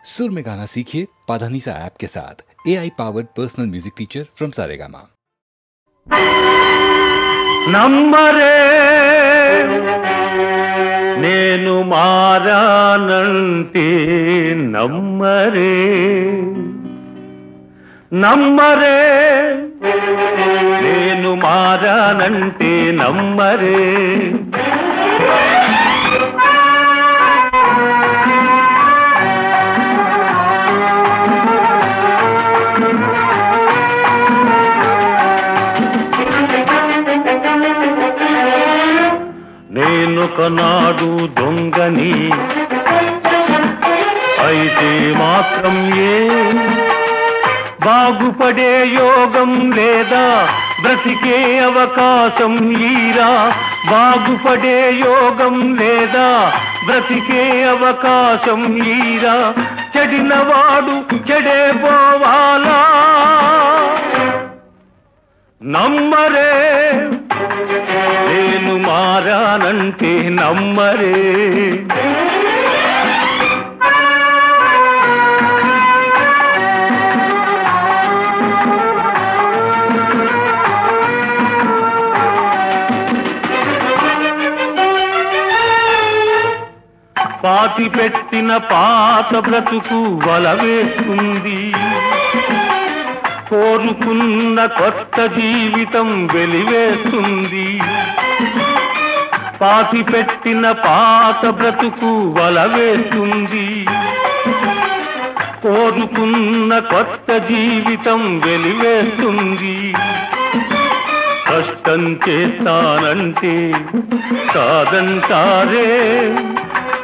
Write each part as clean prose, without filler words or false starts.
सुर में गाना सीखिए पाधानीसा ऐप के साथ। AI powered personal music teacher from Saregama. नम्मरे नेनु मारानंटे नम्मरे नम्मरे नेनु मारानंटे नम्मरे నేనొకనాడు దొంగని అయితే మాత్రం బాగుపడే యోగం లేదా బ్రతికే అవకాశం ఈరా బాగుపడే యోగం లేదా బ్రతికే అవకాశం ఈరా చెడినవాడు చెడే పోవాలా నమ్మరే నేను మారానంటే నమ్మరే పాతి పెట్టిన పాత బ్రతుకు వలవేస్తుంది కోరుకున్న కొత్త జీవితం వెలివేస్తుంది పాతి పెట్టిన పాత బ్రతుకు వలవేస్తుంది కోరుకున్న కొత్త జీవితం వెలివేస్తుంది కష్టం చేస్తానంటే కాదంటారే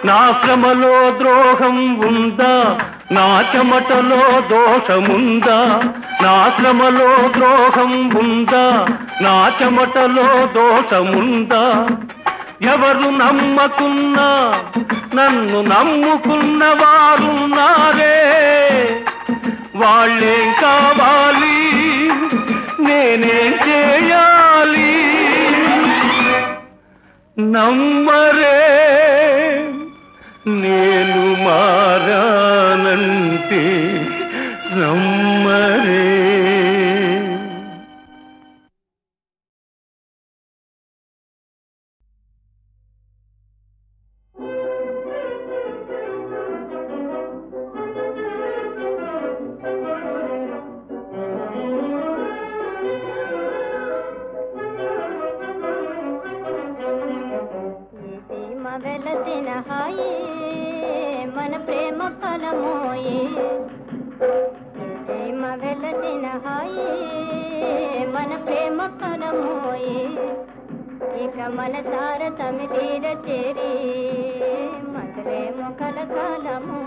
నా శ్రమలో ద్రోహం ఉందా నా చెమటలో దోషముందా నా శ్రమలో ద్రోహం ఉందా నా చెమటలో దోషముందా ఎవరు నమ్మకున్నా నన్ను నమ్ముకున్న వారున్నారే వాళ్ళేం కావాలి నేనేం చేయాలి నమ్మరే నేను మారానంటే నమ్మరే వెలసిన హాయే మన ప్రేమ ఫలమోయే ప్రేమ వెలసిన హాయే మన ప్రేమ ఫలమోయే ఇక మన తారతమి తీర చేరి మధురేమో కలకాలము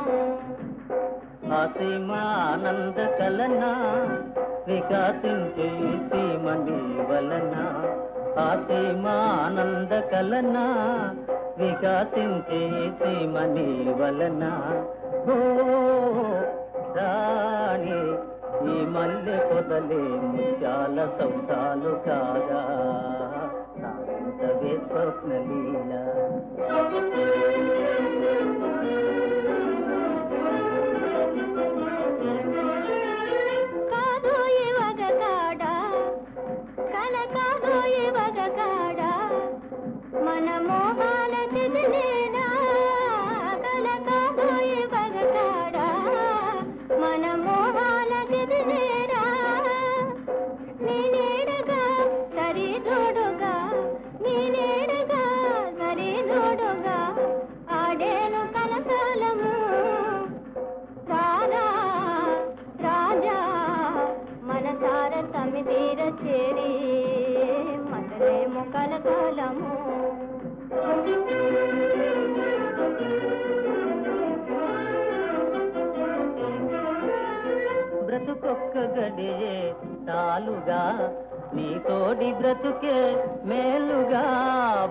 ఆసీమానంద కలన వికాసించే సీమని వలన ఆసీమానంద కలన వికాసించే సీమని వలన ఓ రాణి ఈ మల్లె పొదలే ముత్యాల సౌధాలు కాగా సాయంతవే స్వప్నలీల కాదు ఇవగ కాడ కల కాదు ఇవగ కాడ మన మోహాల తిదిలేదా కల కాదు ఇవగ కాడ మన మోహాల తిదిలేదా నేనేడగా సరి తోడుగా నేనేడగా సరి తోడుగా ఆడేను కలకాలము రాధా రాజా మన తారతమి తీర చేరి మధురేమో కలకాలము బ్రతుకొక్క గడియే తాలుగా నీ తోడి బ్రతుకే మేలుగా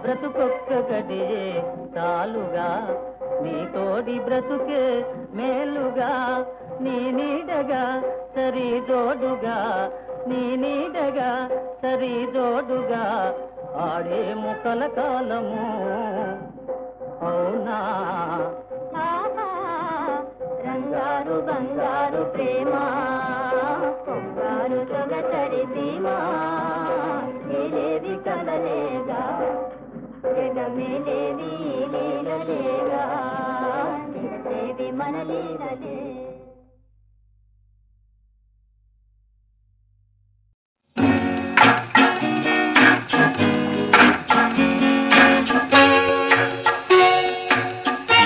బ్రతుకొక్క గడియే తాలుగా నీ తోడి బ్రతుకే మేలుగా నీ నీడగా సరి జోడుగా నీ నీడగా సరి జోడుగా ఆడే ముకల కాలము అవునా రంగా బంగారు ప్రేమ పొంగారు సొగసరి సీమ ఏలేవి కలలేగా జగమేలేవి లీలలేగా నిలదేవి మన లీలలే.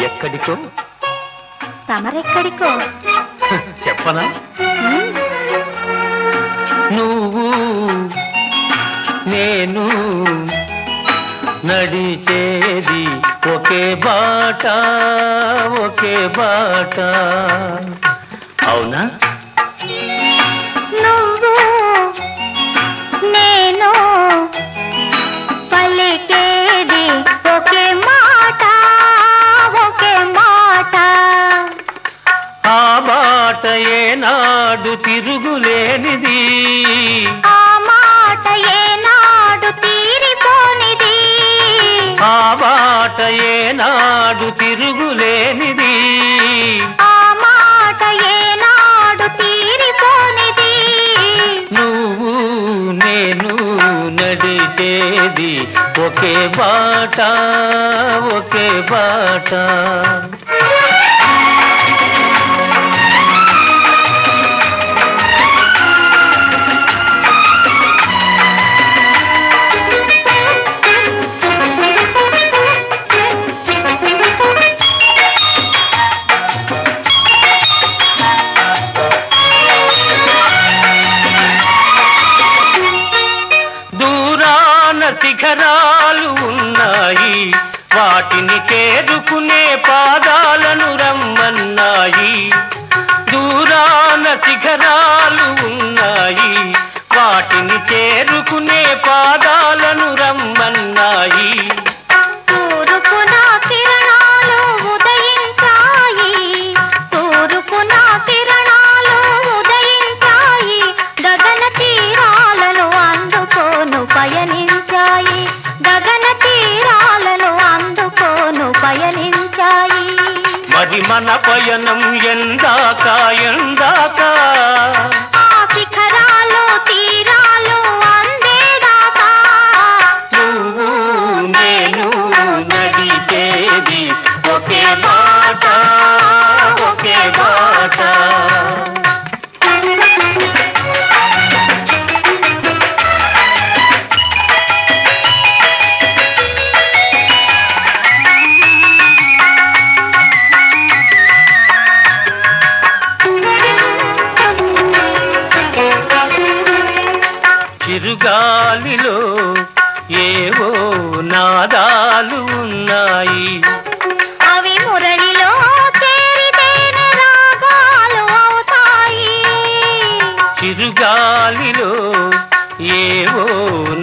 ఎక్కడికో తమరెక్కడికో చెప్పనా? నువ్వు నేను నడిచేది ఒకే బాట ఒకే బాట, అవునా? నువ్వు నేను పలికేది ఒకే మాట ఒకే మాట. ఆ బాట ఏనాడు తిరుగులేనిది, ఆ మాట ఏనాడు తీరిపోనిది, ఆ బాట ఏనాడు తిరుగులేనిది, ఆ మాట ఏనాడు తీరిపోనిది. నువ్వు నేను నడిచేది ఒకే బాట ఒకే బాట. శిఖరాలు ఉన్నాయి, వాటిని చేరుకునే పాదాలను రమ్మన్నాయి. దూరాన శిఖరాలు ఉన్నాయి, వాటిని చేరుకునే పాదాలను రమ్మన్నాయి. తూర్పున కిరణాలు ఉదయించాయి, తూర్పున కిరణాలు ఉదయించాయి, గగన తీరాలను అందుకోను పయనించాయి, గగన తీరాలను అందుకోను పయనించాయి. మరి మన పయనం ఎందాక ఎందాక, ఆ శిఖరాలు తీరాలు అందేదాకా. నువ్వు నేను నడిచేది ఒకే బాట ఒకే బాట. చిరుగాలిలో ఏవో నాదాలు ఉన్నాయి, అవి మురళిలో చేరితేనే రాగాలు అవుతాయి. చిరుగాలిలో ఏవో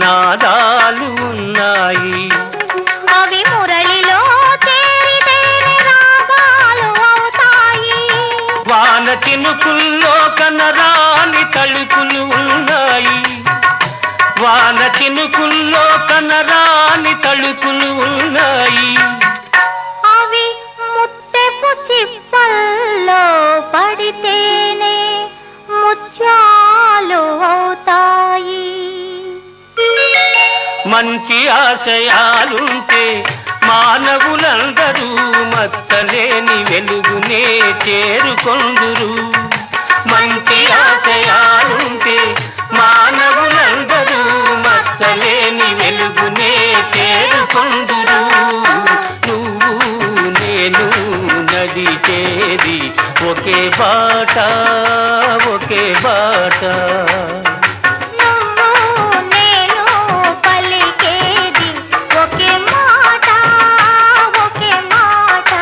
నాదాలు ఉన్నాయి, అవి మురళిలో చేరితేనే రాగాలు అవుతాయి. వాన చినుకుల్లో కనరాని తళుకులు ఉన్నాయి, వాన చినుకుల్లో కనరాని తళుకులు ఉన్నాయి. అవి ముత్తెపు చిప్పల్లో పడితేనే ముత్యాలు అవుతాయి. మంచి ఆశయాలుంటే మానవులందరూ మచ్చలేని వెలుగునే చేరుకొందురు. మంచి ఆశయాలుంటే మానవులందరూ మచ్చలేని వెలుగునే చేరుకొందురు. నువ్వు నేను నడిచేది ఒకే బాట ఒకే బాట. నువ్వు నేను పలికేది ఒకే మాట ఒకే మాట.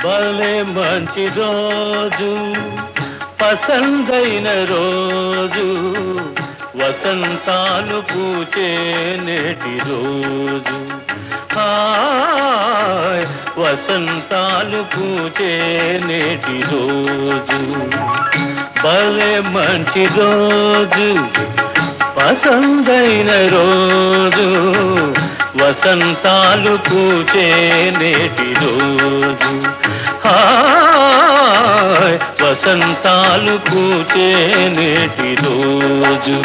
భలే మంచి రోజు, పసందైన రోజు, వసంతాలు పూచే నేటి రోజు. హాయ్ వసంతాలు పూచే నేటి రోజు భలే మంచి రోజు పసందైన రోజు వసంతాలు పూచే నేటి రోజు హాయ్ వసంతాలు పూచే నేటి రోజు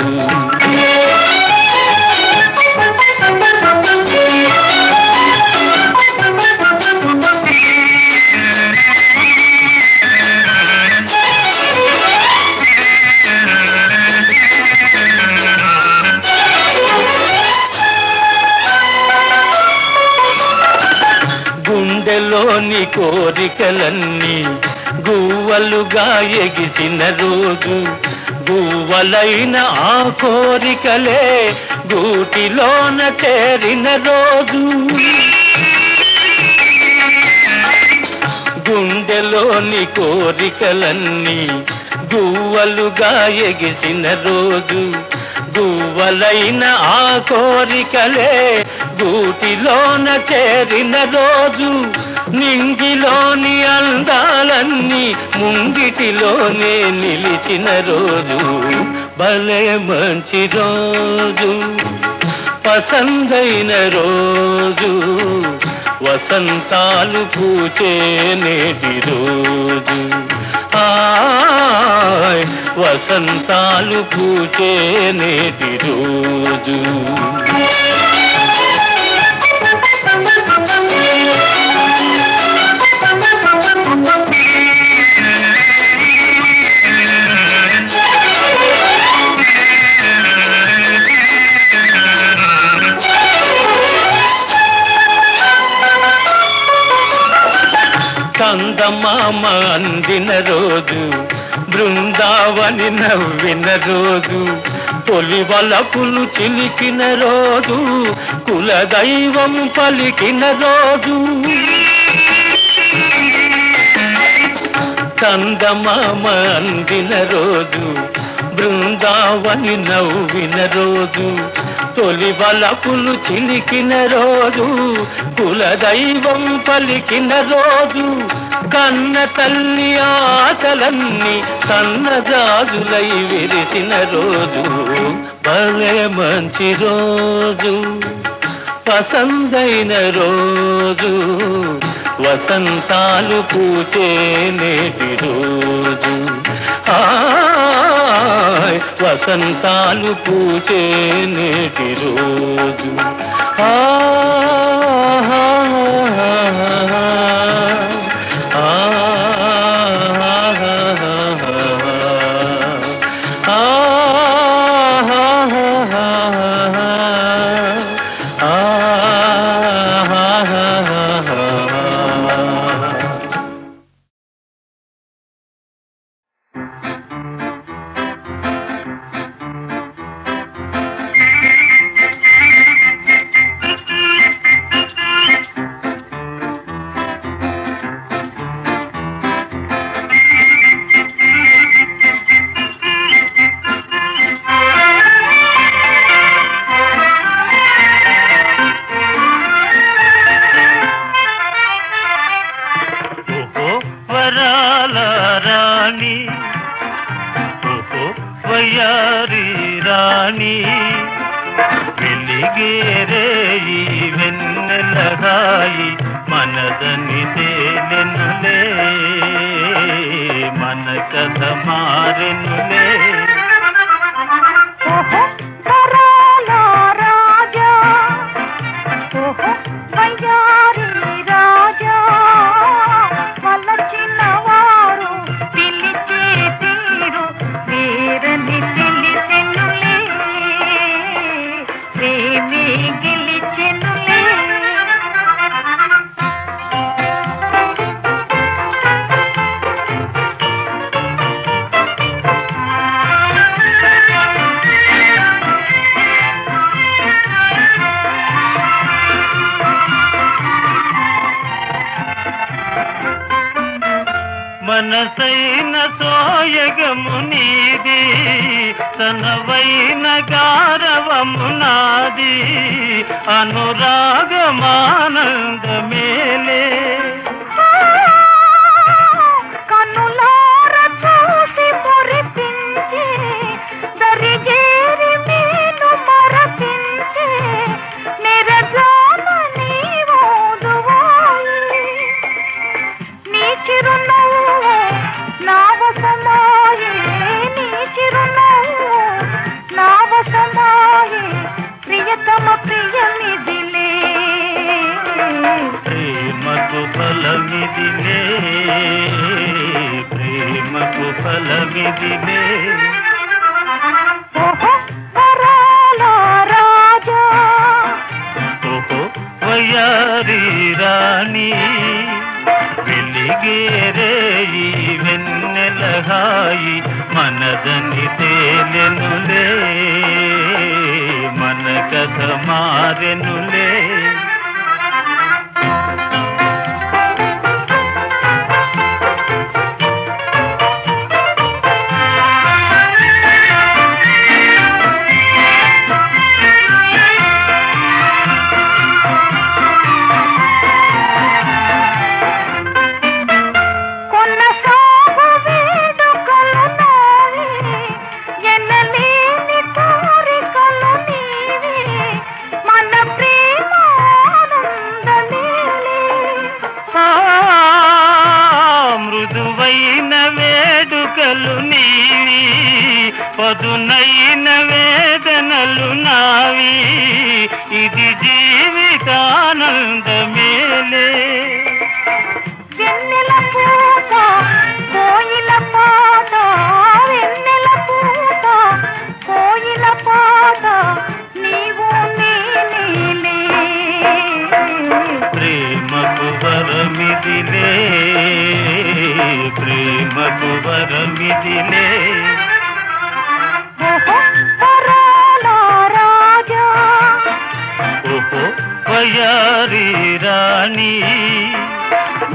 గుండెలోని కోరికలన్నీ గువ్వలుగా ఎగిసిన రోజు గువ్వలైన ఆ కోరికలే గూటిలోన చేరిన రోజు గుండెలోని కోరికలన్నీ గువ్వలుగా ఎగిసిన రోజు గువ్వలైన ఆ కోరికలే గూటిలోన చేరిన రోజు నింగిలోని అందాలన్నీ ముంగిటిలోనే నిలిచిన రోజు భలే మంచి రోజు పసందైన రోజు వసంతాలు పూచే నేటి రోజు హాయ్ వసంతాలు పూచే నేటి రోజు చందమామ అందిన రోజు బృందావని నవ్విన రోజు తొలి వలపులు చిలికిన రోజు కులదైవం పలికిన రోజు చందమామ అందిన రోజు బృందావని నవ్విన రోజు తొలి వలపులు చిలికిన రోజు కులదైవం పలికిన రోజు కన్న తల్లి ఆశలన్నీ సన్నజాజులై విరిసిన రోజు భలే మంచి రోజు పసందైన రోజు వసంతాలు పూచే నేటి రోజు హాయ్ వసంతాలు పూచే నేటి రోజు మనసైన సోయగము నీది, తనవైన గారవము నాది, అనురాగమానందమేలే. కనులార చూసి మురిపించి దరిజేరి మేలు మరపించి నిరజాన నీవోదువాయి. నీ చిరునవ్వు నా వశమాయే, నీ చిరునవ్వు నా వశమాయే, ప్రియతమ ప్రియనిదిలే. ప్రేమకు ఫలమిదిలే, ప్రేమకు ఫలమిదిలే. ఓహో వరాల రాజా, ఓహో వయ్యారి రాణి, వెలిగేరే ఈ వెన్నెల హాయి, మనదని తేలెనులే, మన కథ మారెనులే. కొనసాగు వేడుకలు నావి, ఎనలేని కోరికలు నీవి, మన ప్రేమ ఆనందమేలే. మృదువైన వేడుకలు నీవి, పదునైన వేదనలు నావి, ఇది జీవితానందమేలే. వెన్నెల పూత కోయిల పాట, వెన్నెల పూత కోయిల పాట, నీవు నేనేలే. ప్రేమకు వరమిదిలే, ప్రేమకు వరమిదిలే. ఓహో వరాల రాజా, ఓహో వయ్యారి రాణి,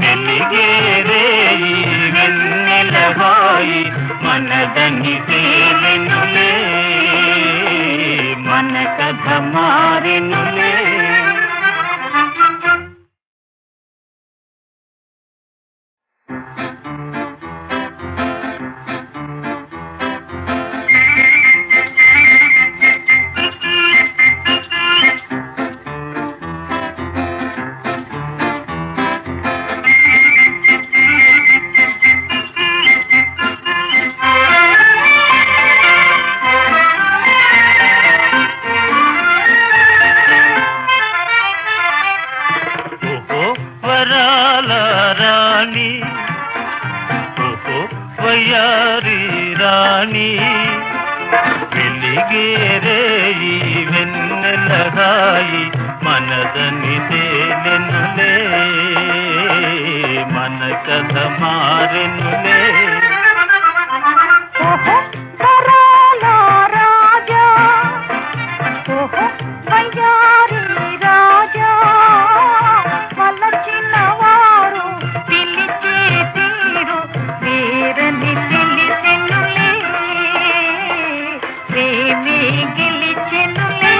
వెలిగేరే ఈ వెన్నెల హాయి, మనదని తేలెనులే, మన కథ మారెనులే. ఓహో వరాల రాణి, ఓహో వయ్యారి రాణి, వెలిగేరే ఈ వెన్నెల హాయి, మనదని తేలెనులే, మన కథ మారెనులే. ఓహో వరాల రాజా, ఓహో వయ్యారి రాజా, వలచిన వారు పిలిచే తీరు వేరని తెలిసెనులే, ప్రేమే గెలిచెనులే.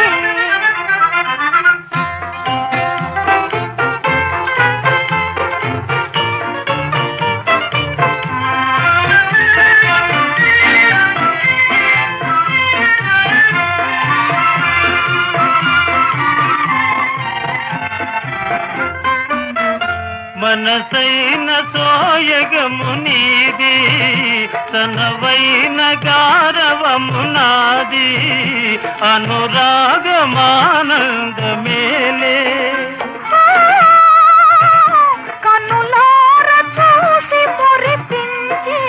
మనసైన సోయగము నీది, తనవైన గారవము నాది, అనురాగమానందమేలే. కనులార చూసి మురిపించి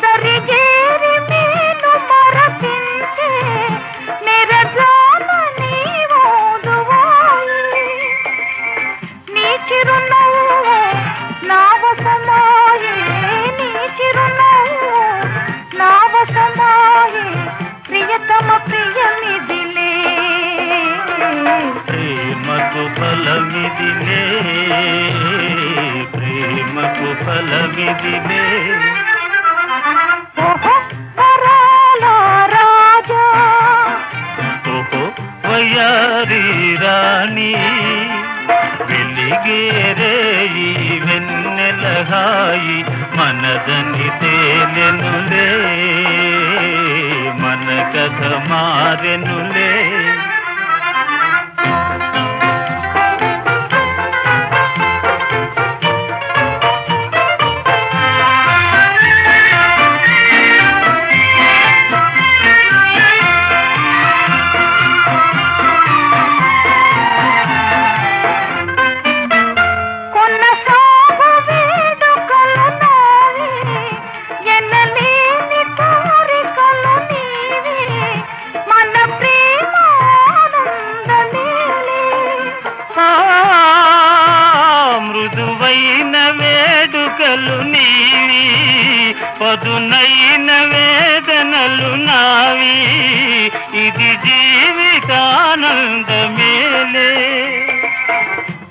దరిజేరి మేలు మరపించి నిరజాన నీవోదువాయి. నీ చిరునవ్వు నా వశమాయే, నీ చిరునవ్వు నా వశమాయే, ప్రియతమ ప్రియనిదిలే. ప్రేమకు ఫల ఫలమిదిలే ఓహో వరాల రాజా ఓహో వయారి రాణి వెలిగేరే ఈ వెన్నెల హాయి మనదని తేలెనులే మన కథ మారెనులే పదునైన వేదనలు నావి ఇది జీవితానందమేలే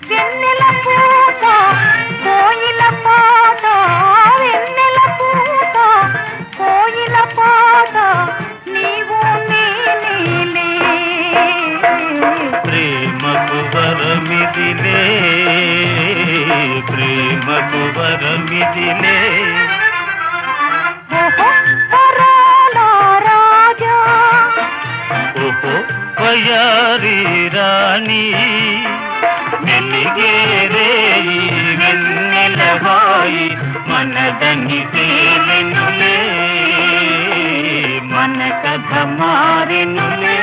వెన్నెల పూత కోయిల పాట వెన్నెల పూత కోయిల పాట నీవు నేనే ప్రేమకు వరమిదిలే ప్రేమకు వరమిదిలే ఓహో వయారి రాణి వెలిగేరే ఈ వెన్నెల హాయి మనదని తేలెనులే మన కథ మారెనులే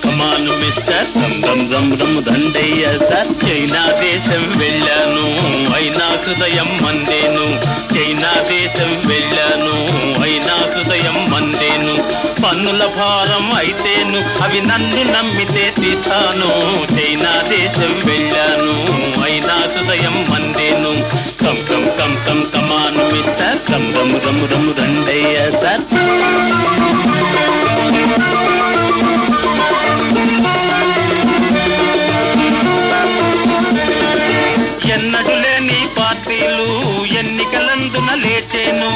కమాను మిస్టర్ రమ్ దండయ్య సార్ చైనా దేశం వెళ్ళాను అయినా హృదయం మందేను చైనా దేశం వెళ్ళాను అయినా హృదయం మందేను పన్నుల భారం అయితేను అవి నన్ను నమ్మితే తీస్తాను చైనా దేశం వెళ్ళాను అయినా హృదయం మందేను కమాను మిస్టర్ రమ్ దండయ్య సార్ ఎన్నడు లేని పార్టీలు ఎన్నికలందున లేచేను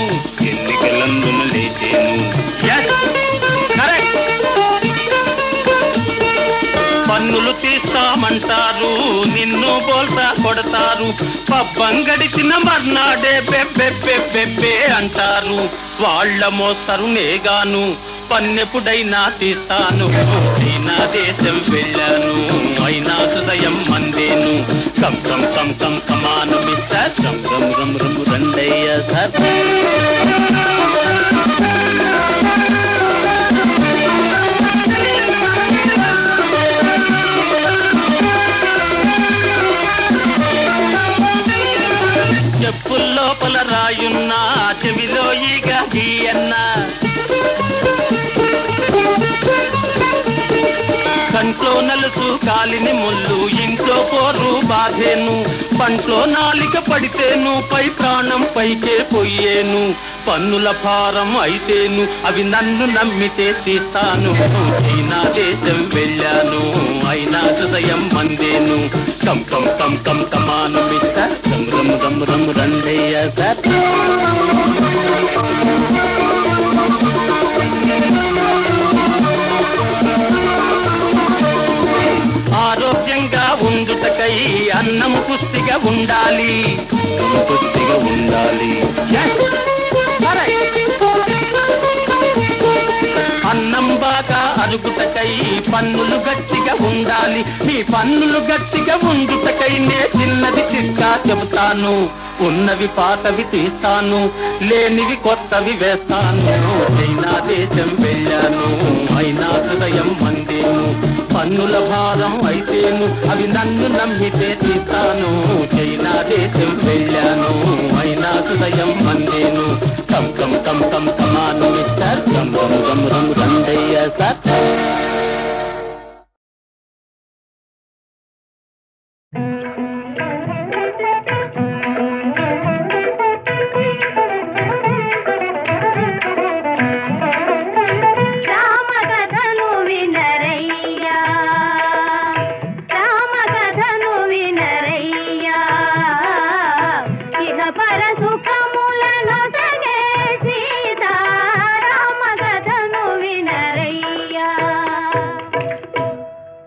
పన్నులు తీస్తామంటారు నిన్ను బోల్తా కొడతారు పబ్బం గడిచిన మర్నాడే బెబ్బెబ్బెబ్బెబ్బే అంటారు వాళ్ళ మోస్తరు నేగాను పన్నెప్పుడైనా తీస్తాను చైనా దేశం వెళ్ళాను అయినా హృదయం మందేను కమాను మిస్టర్ రమ్ రండయ్య సార్ చెప్పుల్లోపల రాయున్నా చెవిలో ఈగ గీయన్నా కంట్లో నలుసు కాలిని ముళ్ళు ఇంట్లో పోరు బాధేను పంట్లో నాలిక పడితేను పై ప్రాణం పైకే పోయేను పన్నుల భారం అయితేను అవి నన్ను నమ్మితే తీస్తాను చైనా దేశం వెళ్ళాను అయినా హృదయం మందేను కమాను మిస్టర్ రమ్ రండయ్య సార్ ఆరోగ్యంగా ఉండుటకై అన్నం పుష్టిగా ఉండాలి అన్నం బాగా అరుగుటకై పన్నులు గట్టిగా ఉండాలి మీ పన్నులు గట్టిగా ఉండుటకై నే చిన్నది చిట్కా చెబుతాను ఉన్నవి పాతవి తీస్తాను లేనివి కొత్తవి వేస్తాను చైనా దేశం వెళ్ళాను అయినా హృదయం మందేను పన్నుల భారం అయితేను అవి నన్ను నమ్మితే తీస్తాను. చైనా దేశం వెళ్ళాను అయినా హృదయం అందేను. కం కం కం కం కమాను మిస్టర్ గం గం గం గం రండయ్య సార్.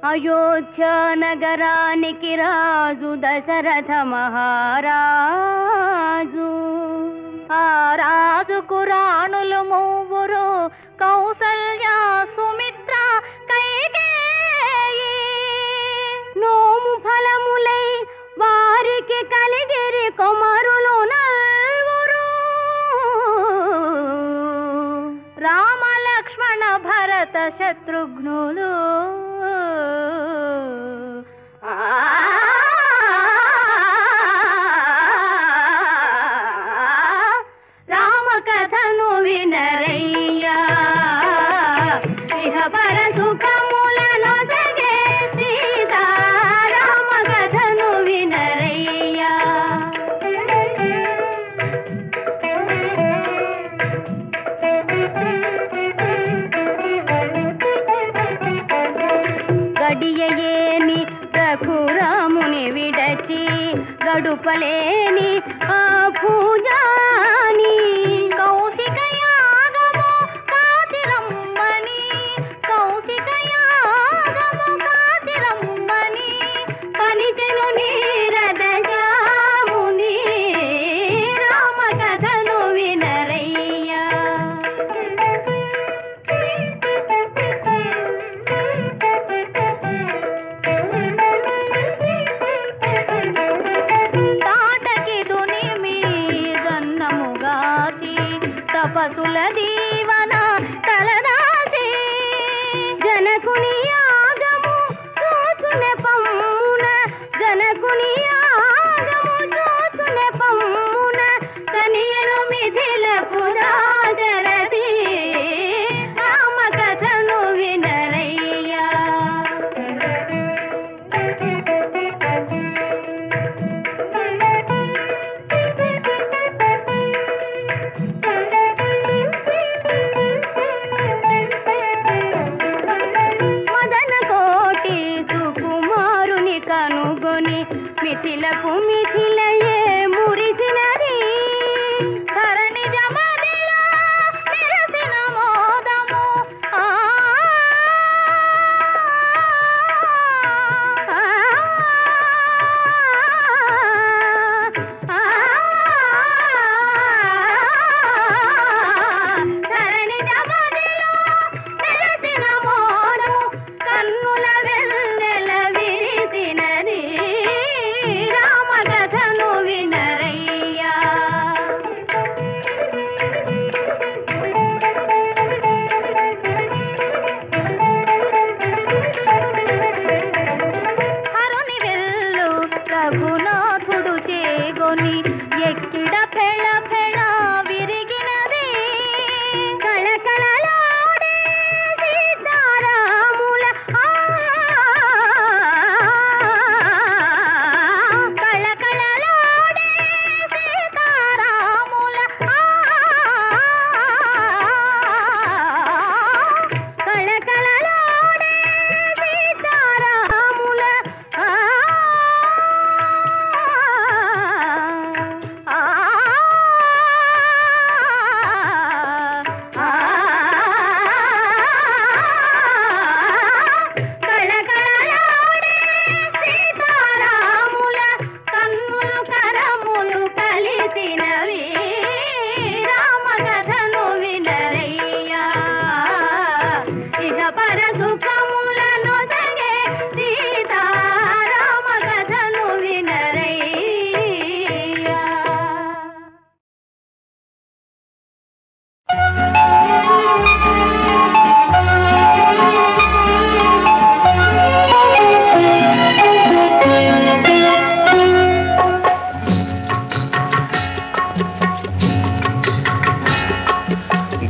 అయోధ్య నగరానికి రాజు దశరథ మహారాజు. ఆ రాజుకు రాణులు మూవురు కౌసల్య సుమిత్ర కైకేయి. నోము ఫలములై వారికి కలిగిరి కుమారులు నల్వురు. రామ లక్ష్మణ భరత శత్రుఘ్నులు. రామ కథను వినరయ్యా ఇహ పర సుఖములను జగే సీతా. రామ కథను వినరయ్యా. గడియయేని రఘురాముని విడచి గడుపలేని ఆ పూజాని. కౌశిక యాగము కాతిరమ్మని కౌశిక యాగము కాతిరమ్మని పలిచెను నీరద జాముని. రామ కథను వినరయ్యా. తపసుల దీవన తలదాసి జనకుని యాగము చూసునే పమ్మున. జనకుని యాగము చూసునే పమ్మున కనియను మిథిలకు రాజరథి. రామ కథను వినరయ్యా. మిథిలకు మిథిలయే మురిసినది ధరణి జమదిలో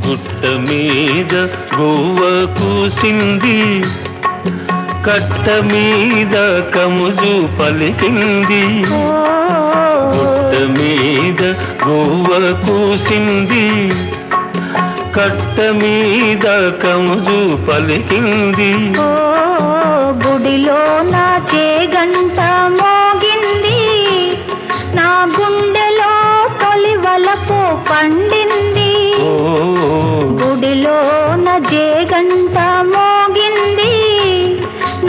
గుట్ట మీద గువ్వ కూసింది, కట్ట మీద కముజు పలికింది. గుట్ట మీద గువ్వ కూసింది, కట్ట మీద కముజు పలికింది. గుడిలో నా చేగంట మోగింది, నా గుండెలో తొలి వలపు పండింది. గుడిలో నా చేగంట మోగింది,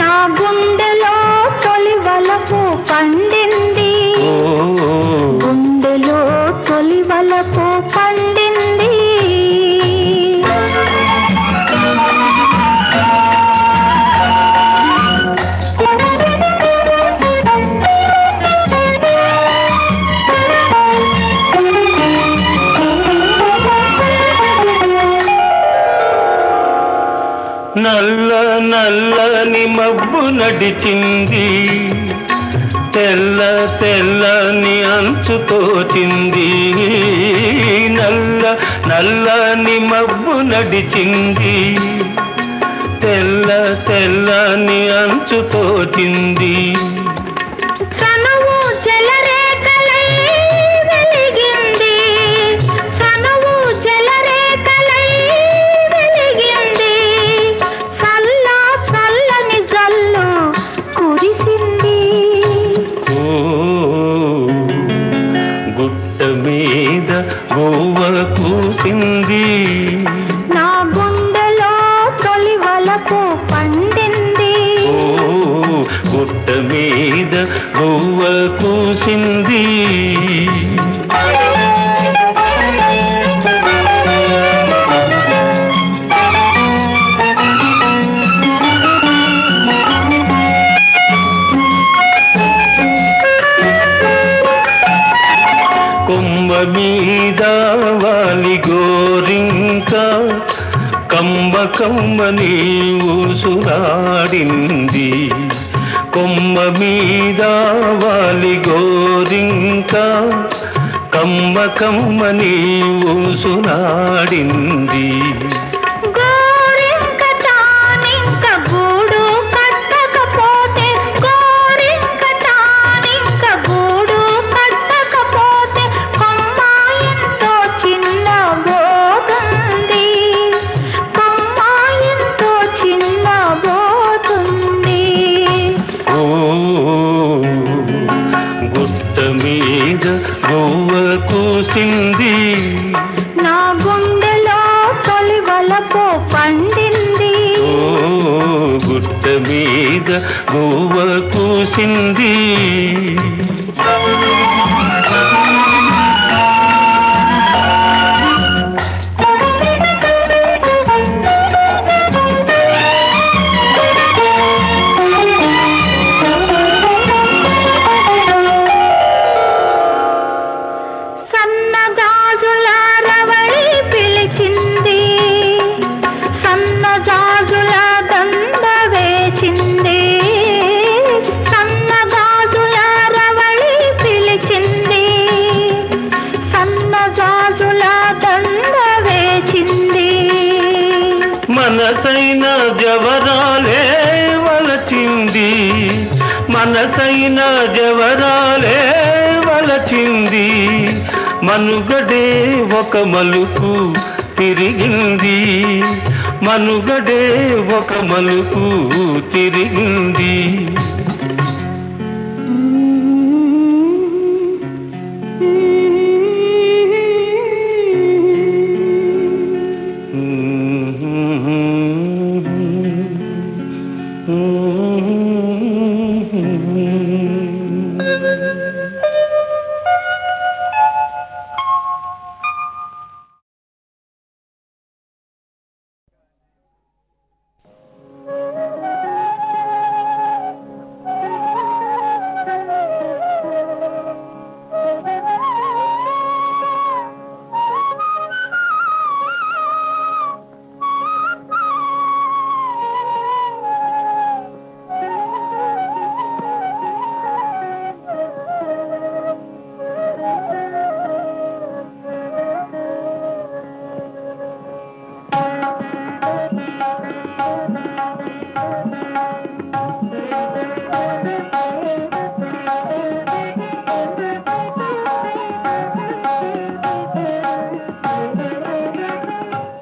నా గుండెలో తొలి వలపు పండింది. గుండెలో తొలి వలపు పండింది. నల్ల నల్లని మబ్బు నడిచింది, తెల్ల తెల్లని అంచు తోచింది. నల్ల నల్లని మబ్బు నడిచింది, తెల్ల తెల్లని అంచు తోచింది. గువ్వ కూసింది, నా గుండెలో తొలి వలపు పండింది. గుట్ట మీద గువ్వ కూసింది. కొమ్మ మీద వాలి గోరింక, కమ్మ కమ్మని ఊసులాడింది. కొమ్మ మీద వాలి గోరింక, కమ్మ కమ్మని ఊసులాడింది. గువ్వ కూసింది, నా గుండెలో తొలి వలపు పండింది. గుట్ట మీద గువ్వ కూసింది. మనసైన జవరాలే వలచింది, మనసైన జవరాలే వలచింది. మనుగడే ఒక మలుపు తిరిగింది, మనుగడే ఒక మలుపు తిరిగింది.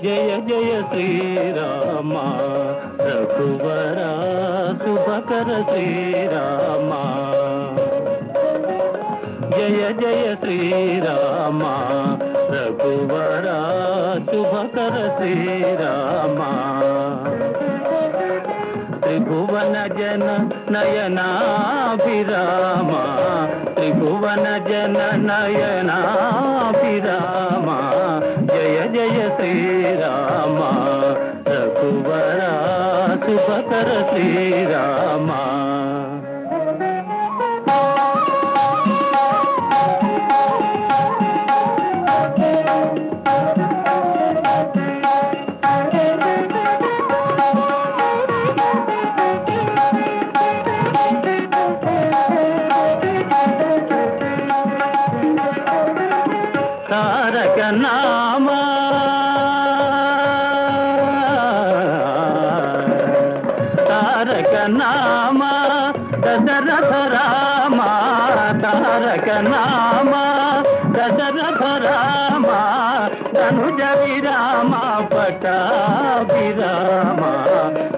జయ జయ శ్రీరామ రఘువర శుభకర శ్రీరామ జయ జయ శ్రీరామ రఘువర శుభకర శ్రీరామ త్రిభువన జన నయనాభిరామ త్రిభువన జన నయనాభిరామ జయ జయ శ్రీరామ రఘువర శుభకర శ్రీరామ తారక నామ తారక నామ దశరథ రామ తారక నామ దశరథ రామ ధనుజ విరామ పటాభిరామ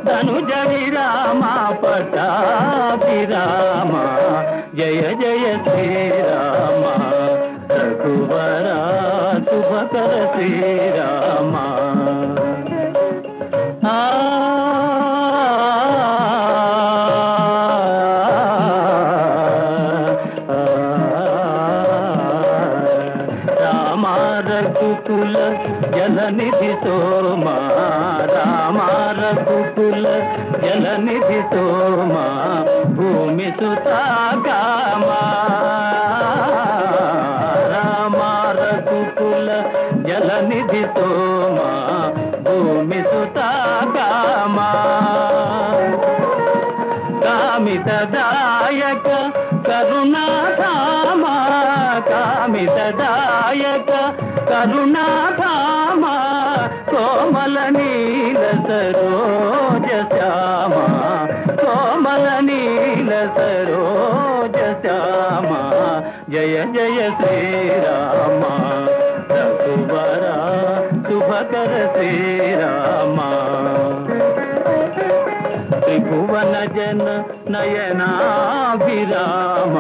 ధనుజ విరామ పటాభిరామ జయ జయ శ్రీరామ రఘువర శుభకర శ్రీరామ రామ రఘుకుల జలనిధి సోమా రామ రఘుకుల జలనిధి సోమా భూమి సుతాగామా జలనిధి సోమా భూమి సుతాగామా కామితదాయక కరుణాధామ కామితదాయక కరుణాధామ కోమల నీల సరోజ శ్యామ కోమల నీల సరోజ శ్యామ జయ జయ శ్రీరామ రఘువర శుభకర శ్రీరామ త్రిభువన జన నయనాభిరామ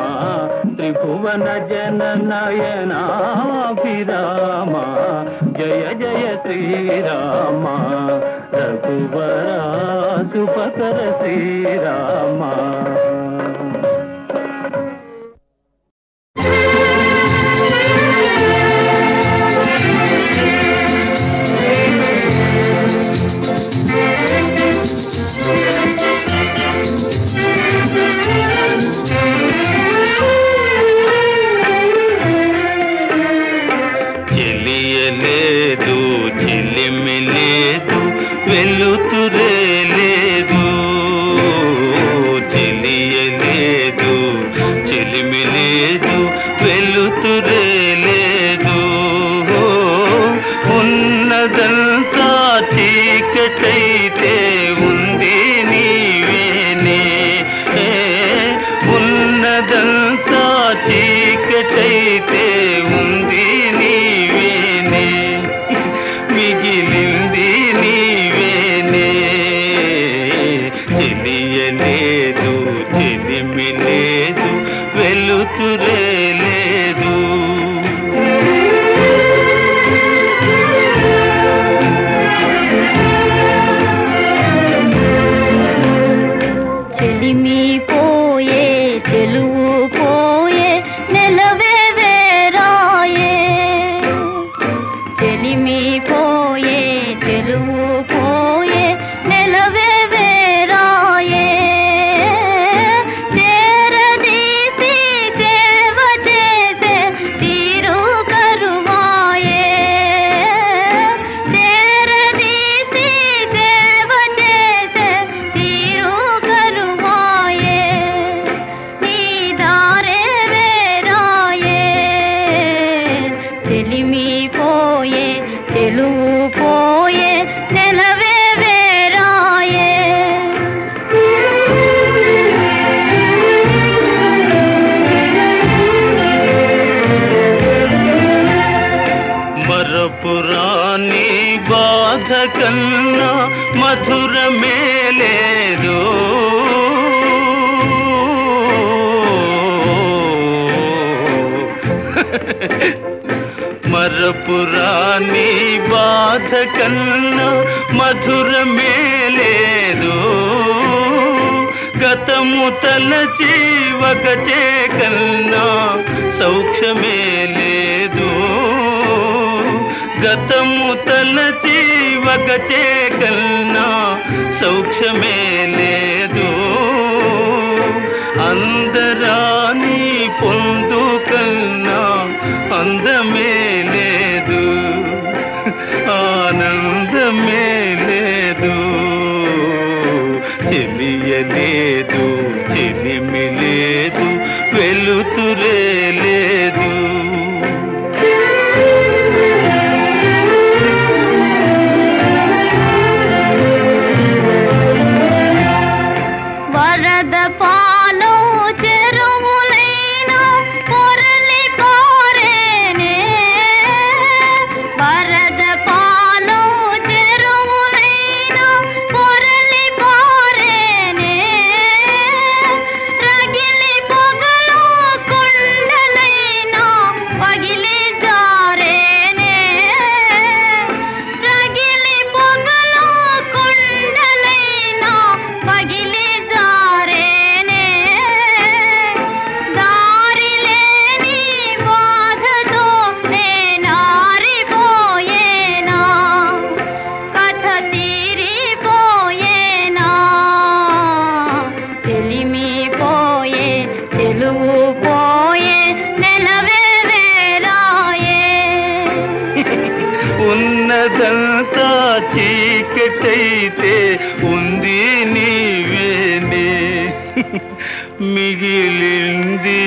త్రిభువన జన నయనాభిరామ జయ జయ శ్రీరామ రఘువర శుభకర శ్రీరామ చెలియలేదు చెలిమి లేదు వెలుతురే లేదు చెలియలేదు చెలిమి లేదు వెలుతురే లేదు ఉన్నదంతా చీకటైతే ఉంది నీవేనే ఉన్నదంతా చీకటైతే ఉంది నీవేనే మిగిలింది నీవేనే చెలియలేదు చెలిమి లేదు వెలుతురే లేదు చెలిమి పోయే చెలువు పోయే నెలవే వేరాయే చెలిమి పోయే చెలువు పోయే నెలవే వేరాయే చేరదీసి సేవ చేసే తీరు కరువాయే చేరదీసి సేవ చేసే తీరు కరువాయే నీ దారే వేరాయే చెలిమి పోయే చెలువు పోయే నెల బాధ కన్నా మధురమే లేదు. మరపురాని బాధ కన్నా మధురమే లేదు. గతము తలచి వగచే కన్నా సౌఖ్యమే లేదు. గతము తలచి వగచే కన్నా సౌఖ్యమే లేదు. అందరాని పొందు కన్నా అందమే లేదు. ఆనందమే లేదు. చెలియలేదు, చెలిమి లేదు, వెలుతురే లేదు. వరద పాలో చెరువులైన పొరలి పారేనే. వరద పాలో చెరువులైన పొరలి పారేనే. రగిలి పొగలో కొండలైన పగిలి జారేనే. రగిలి పొగలో కొండలైన పగిలి జారేనే. దారి లేని బాధతో నేనారిపోయేనా. కథ తీరిపోయేనా. చెలిమి పోయే, చెలువు పోయే, నెలవే వేరాయే. ఉన్నదంతా చీకటైతే ఉంది నీవేనే. మిగిలింది